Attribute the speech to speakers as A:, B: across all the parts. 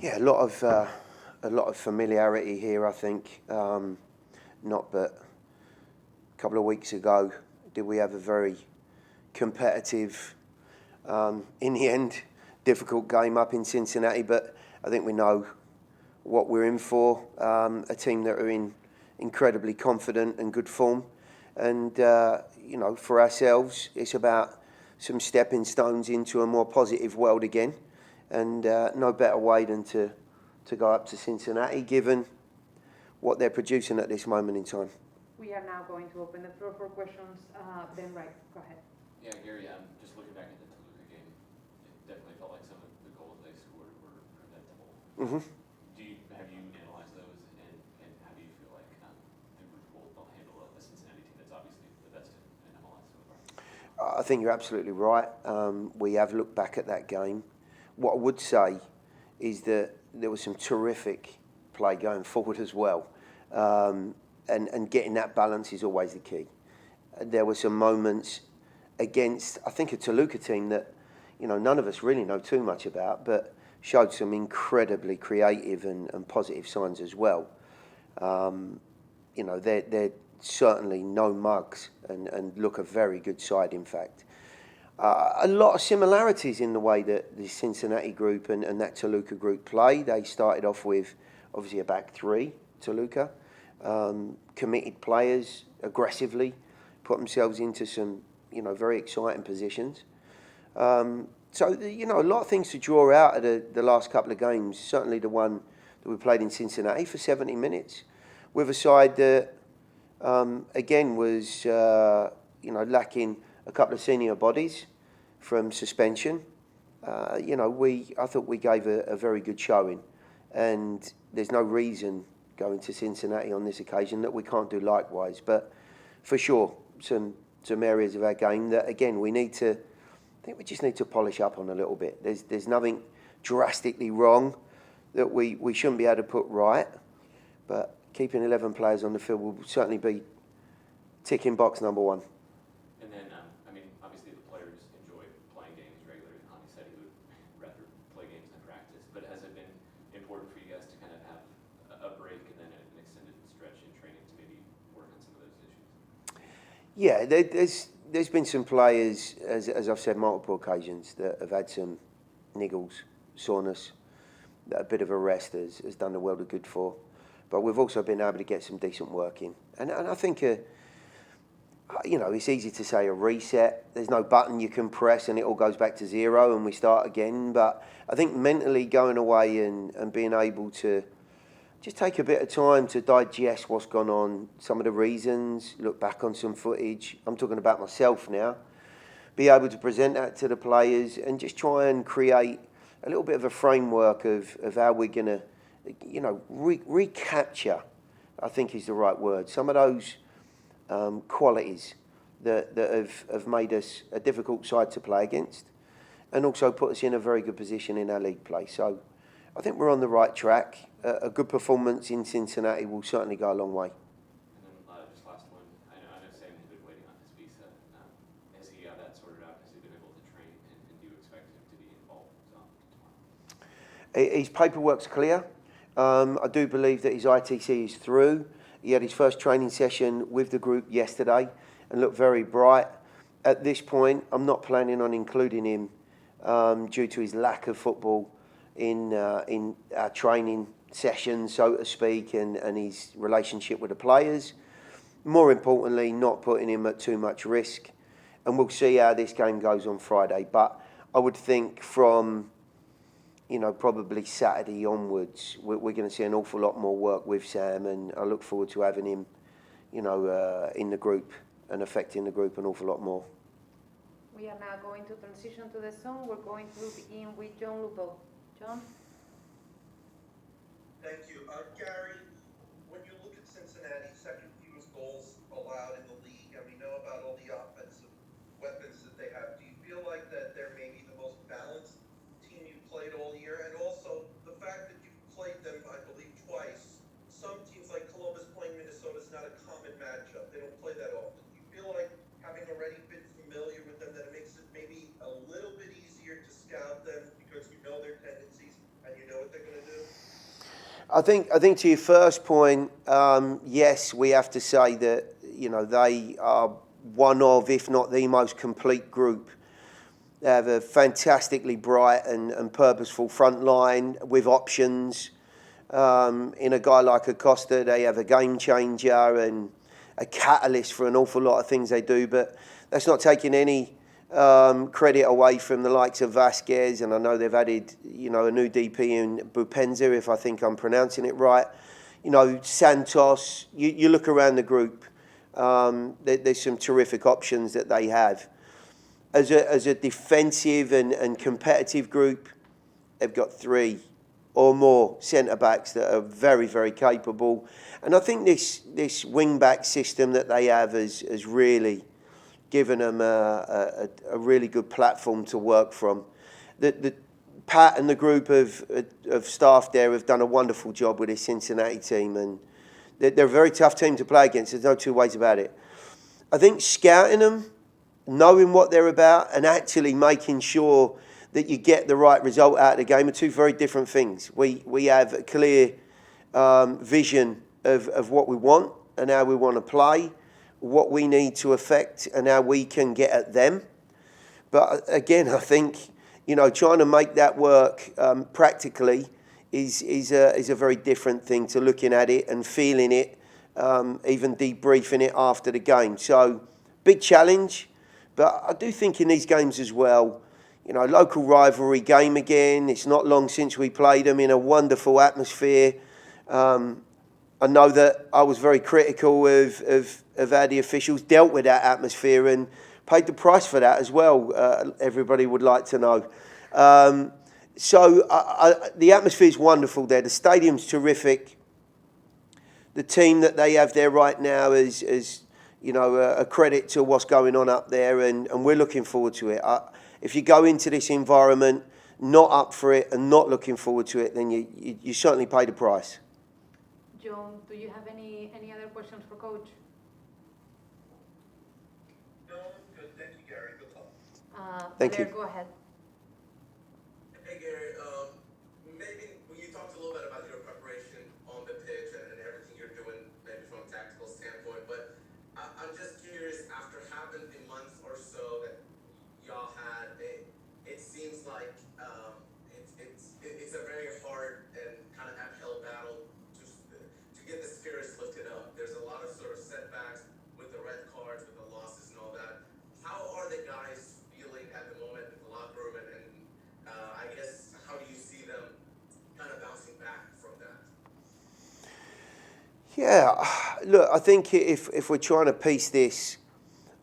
A: Yeah, a lot of familiarity here, I think. Not but a couple of weeks ago, did we have a very competitive, in the end, difficult game up in Cincinnati, but I think we know what we're in for. A team that are in incredibly confident and good form. And, for ourselves, it's about some stepping stones into a more positive world again. And no better way than to go up to Cincinnati, given what they're producing at this moment in time.
B: We are now going to open the floor for questions. Ben Wright, go ahead.
C: Yeah, Gary, just looking back at the Toluca game, it definitely felt like some of the goals they scored were preventable.
A: Mm-hmm.
C: Have you analyzed those, and how do you feel like the group will handle a Cincinnati team that's obviously the best in MLS so far?
A: I think you're absolutely right. We have looked back at that game. What I would say is that there was some terrific play going forward as well. And getting that balance is always the key. There were some moments against, I think, a Toluca team that, none of us really know too much about, but showed some incredibly creative and positive signs as well. They're certainly no mugs and look a very good side, in fact. A lot of similarities in the way that the Cincinnati group and that Toluca group play. They started off with, obviously, a back three, Toluca. Committed players, aggressively, put themselves into some, very exciting positions. A lot of things to draw out of the last couple of games. Certainly the one that we played in Cincinnati for 70 minutes, with a side that, again, was, lacking a couple of senior bodies from suspension. I thought we gave a very good showing, and there's no reason going to Cincinnati on this occasion that we can't do likewise. But for sure, some areas of our game that, again, I think we just need to polish up on a little bit. There's nothing drastically wrong that we shouldn't be able to put right, but keeping 11 players on the field will certainly be ticking box number one.
C: And then, obviously the players enjoy playing games regularly. Hani said he would rather play games than practice, but has it been important for you guys to kind of have a break and then an extended stretch in training to maybe work on some of those issues?
A: Yeah, there's been some players, as I've said multiple occasions, that have had some niggles, soreness, that a bit of a rest has done the world of good for. But we've also been able to get some decent work in. And I think, it's easy to say a reset. There's no button you can press and it all goes back to zero and we start again. But I think mentally going away and being able to just take a bit of time to digest what's gone on, some of the reasons, look back on some footage. I'm talking about myself now. Be able to present that to the players and just try and create a little bit of a framework of how we're going to, recapture, I think is the right word, some of those qualities that have made us a difficult side to play against and also put us in a very good position in our league play. So I think we're on the right track. A good performance in Cincinnati will certainly go a long way.
C: And then just last one, I know Sam has been waiting on his visa. Has he got that sorted out? Has he been able to train? And do you expect him to be involved tomorrow?
A: His paperwork's clear. I do believe that his ITC is through. He had his first training session with the group yesterday and looked very bright. At this point, I'm not planning on including him due to his lack of football in our training sessions, so to speak, and his relationship with the players. More importantly, not putting him at too much risk. And we'll see how this game goes on Friday. But I would think from, probably Saturday onwards, we're going to see an awful lot more work with Sam, and I look forward to having him, in the group and affecting the group an awful lot more.
B: We are now going to transition to the Zoom. We're going to begin with John Lupo. John?
D: Thank you. Gary, when you look at Cincinnati, second fewest goals allowed in the league, and we know about all the offensive weapons that they have, do you feel like that they're maybe the most balanced team you've played all year? And also, the fact that you've played them, I believe, twice. Some teams like Columbus playing Minnesota is not a common matchup. They don't play that often. Do you feel like having already been familiar with them, that it makes it maybe a little bit easier to scout them because you know their tendencies and you know what they're going to do?
A: I think to your first point, yes, we have to say that, you know, they are one of, if not the most complete group. They have a fantastically bright and purposeful front line with options. In a guy like Acosta, they have a game changer and a catalyst for an awful lot of things they do. But that's not taking any credit away from the likes of Vasquez, and I know they've added, you know, a new DP in Bupenza, if I think I'm pronouncing it right. You know, Santos. You look around the group. There's some terrific options that they have. As a defensive and competitive group, they've got 3 or more centre-backs that are very, very capable. And I think this wing-back system that they have has really given them a really good platform to work from. The Pat and the group of staff there have done a wonderful job with this Cincinnati team, and they're a very tough team to play against. There's no two ways about it. I think scouting them, knowing what they're about, and actually making sure that you get the right result out of the game are 2 very different things. We have a clear vision of what we want and how we want to play, what we need to affect and how we can get at them. But again, I think, you know, trying to make that work practically is a very different thing to looking at it and feeling it, even debriefing it after the game. So, big challenge. But I do think in these games as well, you know, local rivalry game again. It's not long since we played them in a wonderful atmosphere. I know that I was very critical of how the officials dealt with that atmosphere and paid the price for that as well, everybody would like to know. So the atmosphere is wonderful there. The stadium's terrific. The team that they have there right now is you know, a credit to what's going on up there, and we're looking forward to it. If you go into this environment not up for it and not looking forward to it, then you certainly pay the price.
B: John, do you have any other questions for Coach?
D: No, good. Thank you, Gary. Good luck.
A: Thank you.
B: Go ahead.
E: Hey Gary, maybe you talked a little bit about your preparation on the pitch and everything you're doing, maybe from a tactical standpoint, but I'm just curious, after having the month or so that y'all had, it seems like it's a very hard and kind of uphill battle to get the spirits lifted up. There's a lot of sort of setbacks with the red cards, with the losses and all that. How are the guys feeling at the moment in the locker room, and I guess how do you see them kind of bouncing back from that?
A: Yeah, look, I think if we're trying to piece this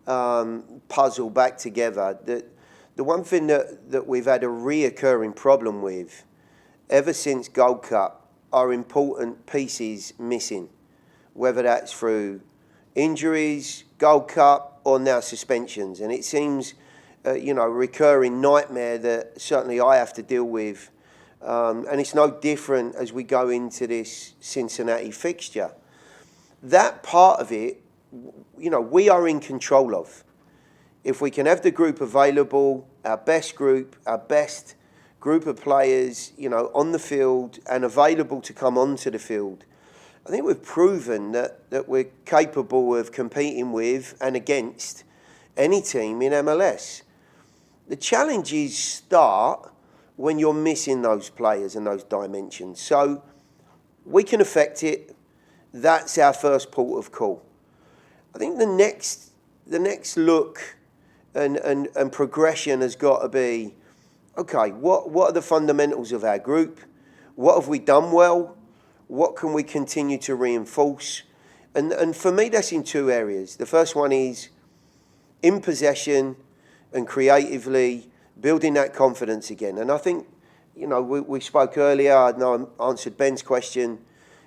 A: puzzle back together, the one thing that we've had a reoccurring problem with ever since Gold Cup are important pieces missing, whether that's through injuries, Gold Cup, or now suspensions. And it seems, you know, a recurring nightmare that certainly I have to deal with. And it's no different as we go into this Cincinnati fixture. That part of it, you know, we are in control of. If we can have the group available, our best group of players, you know, on the field and available to come onto the field, I think we've proven that we're capable of competing with and against any team in MLS. The challenges start when you're missing those players and those dimensions. So we can affect it. That's our first port of call. I think the next look and progression has got to be, okay, what are the fundamentals of our group? What have we done well? What can we continue to reinforce? And for me, that's in 2 areas. The first one is in possession and creatively building that confidence again. And I think, you know, we spoke earlier, I know I answered Ben's question,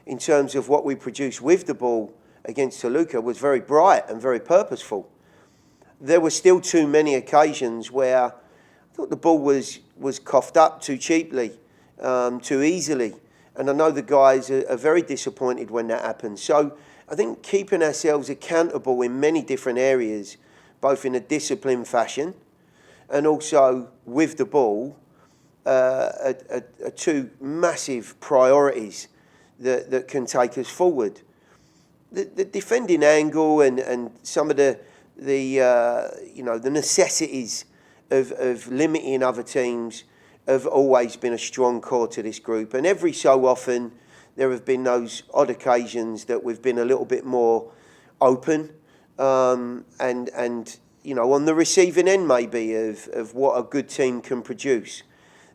A: in terms of what we produced with the ball against Toluca was very bright and very purposeful. There were still too many occasions where I thought the ball was coughed up too cheaply, too easily. And I know the guys are very disappointed when that happens. So I think keeping ourselves accountable in many different areas, both in a disciplined fashion and also with the ball, are 2 massive priorities that can take us forward. The defending angle and some of the necessities of limiting other teams have always been a strong core to this group. And every so often there have been those odd occasions that we've been a little bit more open and on the receiving end maybe of what a good team can produce.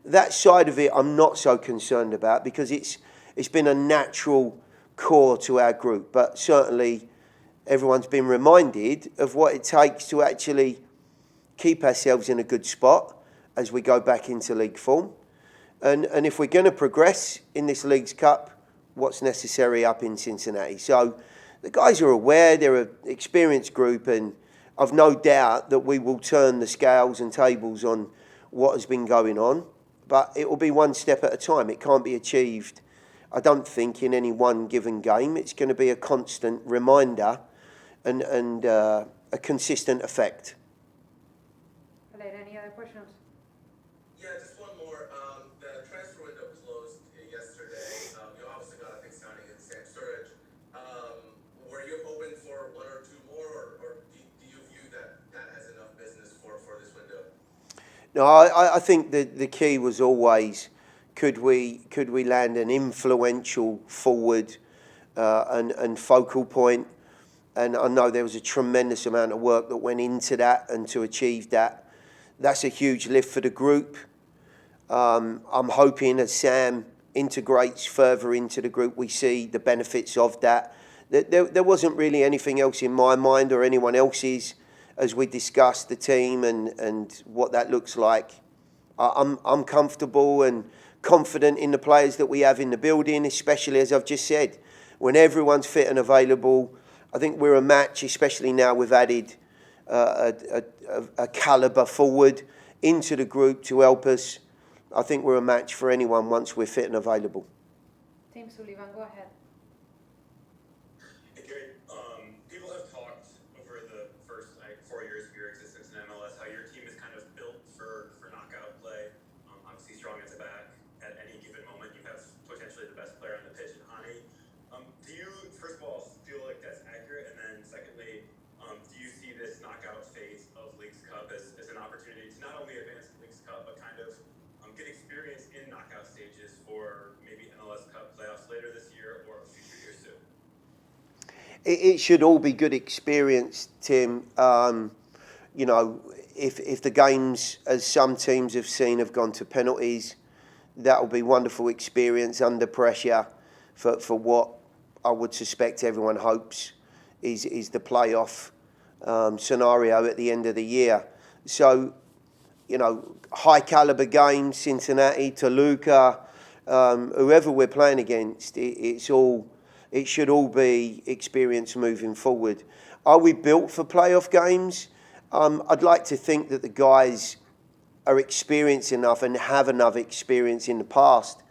A: That side of it I'm not so concerned about because it's been a natural core to our group. But certainly everyone's been reminded of what it takes to actually keep ourselves in a good spot as we go back into league form. And if we're going to progress in this Leagues Cup, what's necessary up in Cincinnati. So the guys are aware, they're an experienced group, and I've no doubt that we will turn the scales and tables on what has been going on. But it will be one step at a time. It can't be achieved, I don't think, in any one given game. It's going to be a constant reminder and a consistent effect.
B: Any other questions?
E: Yeah, just one more. The transfer window closed yesterday. You obviously got a big signing in CINvNSH. Were you hoping for one or two more, or do you view that as enough business for this window?
A: No, I think the key was always could we land an influential forward and focal point. And I know there was a tremendous amount of work that went into that, and to achieve that, that's a huge lift for the group. I'm hoping as Sam integrates further into the group, we see the benefits of that. There wasn't really anything else in my mind or anyone else's as we discussed the team and what that looks like. I'm comfortable and confident in the players that we have in the building, especially as I've just said, when everyone's fit and available. I think we're a match, especially now we've added a calibre forward into the group to help us. I think we're a match for anyone once we're fit and available.
B: Tim Sullivan, go ahead.
F: Hey, Gary, people have talked over the first 4 years of your existence in MLS how your team is kind of built for knockout play. Obviously strong at the back. At any given moment, you have potentially the best player on the pitch in Hani. Do you, first of all, feel like that's accurate? And then secondly, do you see this knockout phase of Leagues Cup as an opportunity to not only advance the Leagues Cup, but kind of get experience in knockout stages for maybe MLS Cup playoffs later this year or future years too?
A: It should all be good experience, Tim. If the games, as some teams have seen, have gone to penalties, that will be wonderful experience under pressure for what I would suspect everyone hopes is the playoff scenario at the end of the year. So, high caliber games, Cincinnati, Toluca, whoever we're playing against, it should all be experience moving forward. Are we built for playoff games? I'd like to think that the guys are experienced enough and have enough experience in the past.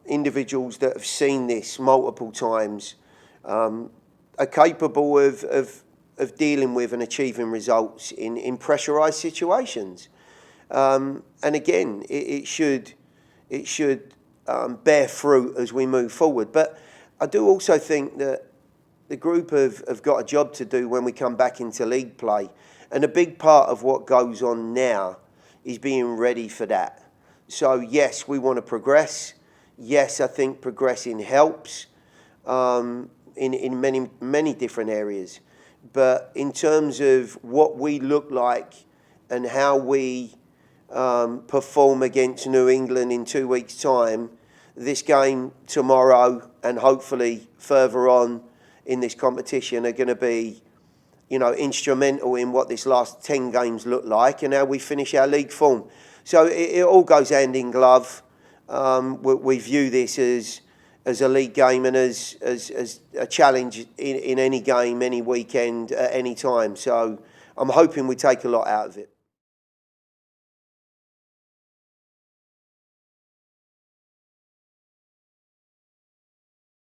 A: Individuals that have seen this multiple times are capable of dealing with and achieving results in pressurised situations. And again, it should bear fruit as we move forward. But I do also think that the group have got a job to do when we come back into league play. And a big part of what goes on now is being ready for that. So yes, we want to progress. Yes, I think progressing helps in many different areas. But in terms of what we look like and how we perform against New England in 2 weeks' time, this game tomorrow and hopefully further on in this competition are going to be, instrumental in what this last 10 games look like and how we finish our league form. So it all goes hand in glove. We view this as a league game and as a challenge in any game, any weekend, at any time. So I'm hoping we take a lot out of it.